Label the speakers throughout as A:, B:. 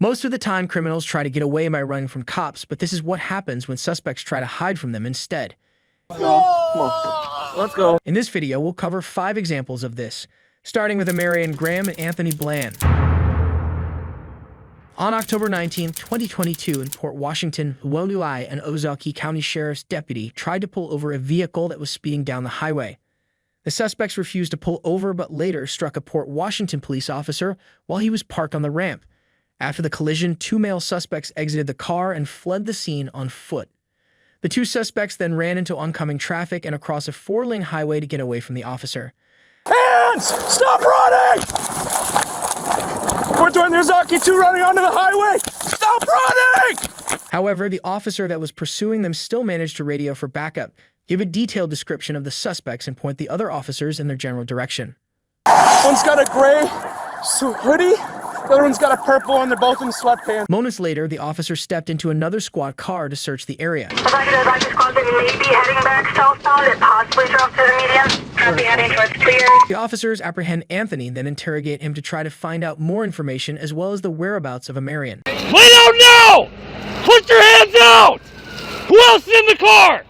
A: Most of the time, criminals try to get away by running from cops, but this is what happens when suspects try to hide from them instead.
B: No, come on. Let's go.
A: In this video, we'll cover 5 examples of this, starting with Amarian Graham and Anthony Bland. On October 19, 2022, in Port Washington, Huolulai, an Ozaukee County Sheriff's deputy, tried to pull over a vehicle that was speeding down the highway. The suspects refused to pull over, but later struck a Port Washington police officer while he was parked on the ramp. After the collision, 2 male suspects exited the car and fled the scene on foot. The 2 suspects then ran into oncoming traffic and across a 4-lane highway to get away from the officer.
B: Hands! Stop running! We're doing the Ozaukee 2 running onto the highway! Stop running!
A: However, the officer that was pursuing them still managed to radio for backup, give a detailed description of the suspects, and point the other officers in their general direction.
B: One's got a gray hoodie, the other one's got a purple, and they're both in sweatpants.
A: Moments later, the officer stepped into another squad car to search the area.
C: Advisor squad that may be heading back southbound and possibly drop to the median. Copy, heading towards clear.
A: The officers apprehend Anthony, then interrogate him to try to find out more information as well as the whereabouts of Amarian.
D: We don't know! Put your hands out! Who else is in the car?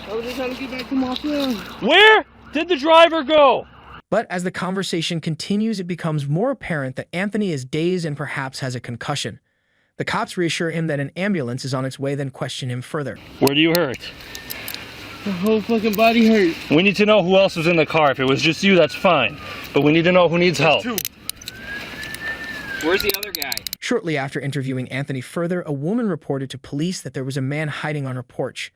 E: I was just trying to get back to my phone.
D: Where did the driver go?
A: But as the conversation continues, it becomes more apparent that Anthony is dazed and perhaps has a concussion. The cops reassure him that an ambulance is on its way, then question him further.
D: Where do you hurt?
E: My whole fucking body hurt.
D: We need to know who else was in the car. If it was just you, that's fine. But we need to know who needs help.
E: Where's the other guy?
A: Shortly after interviewing Anthony further, a woman reported to police that there was a man hiding on her porch.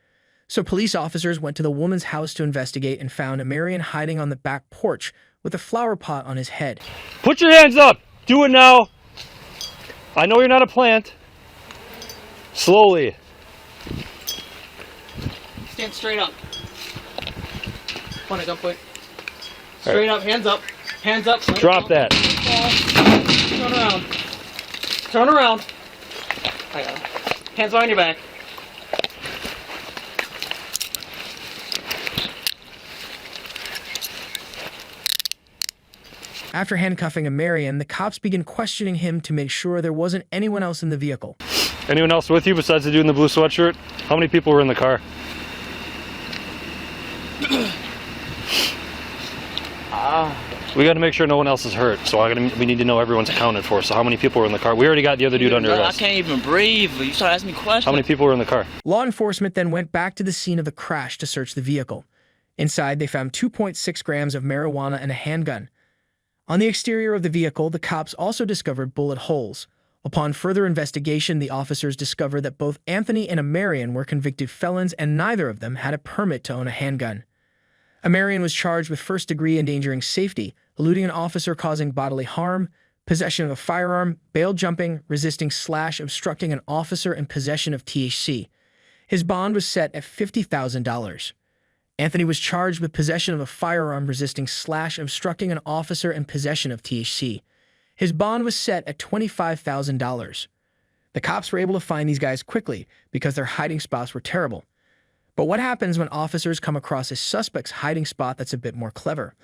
A: So police officers went to the woman's house to investigate and found Amarian hiding on the back porch with a flower pot on his head.
D: Put your hands up! Do it now! I know you're not a plant. Slowly.
E: Stand straight up. Point a gun point. Straight up, hands up. Hands up.
D: Drop that.
E: Turn around. Turn around. I got him. Hands behind your back.
A: After handcuffing Amarian, the cops began questioning him to make sure there wasn't anyone else in the vehicle.
D: Anyone else with you besides the dude in the blue sweatshirt? How many people were in the car? We got to make sure no one else is hurt, so we need to know everyone's accounted for. So how many people were in the car? We already got the other dude under arrest.
E: I can't even breathe. You start asking me questions.
D: How many people were in the car?
A: Law enforcement then went back to the scene of the crash to search the vehicle. Inside, they found 2.6 grams of marijuana and a handgun. On the exterior of the vehicle, the cops also discovered bullet holes. Upon further investigation, the officers discovered that both Anthony and Amarian were convicted felons and neither of them had a permit to own a handgun. Amarian was charged with first-degree endangering safety, eluding an officer causing bodily harm, possession of a firearm, bail jumping, resisting / obstructing an officer, and possession of THC. His bond was set at $50,000. Anthony was charged with possession of a firearm, resisting / obstructing an officer, and possession of THC. His bond was set at $25,000. The cops were able to find these guys quickly because their hiding spots were terrible. But what happens when officers come across a suspect's hiding spot that's a bit more clever?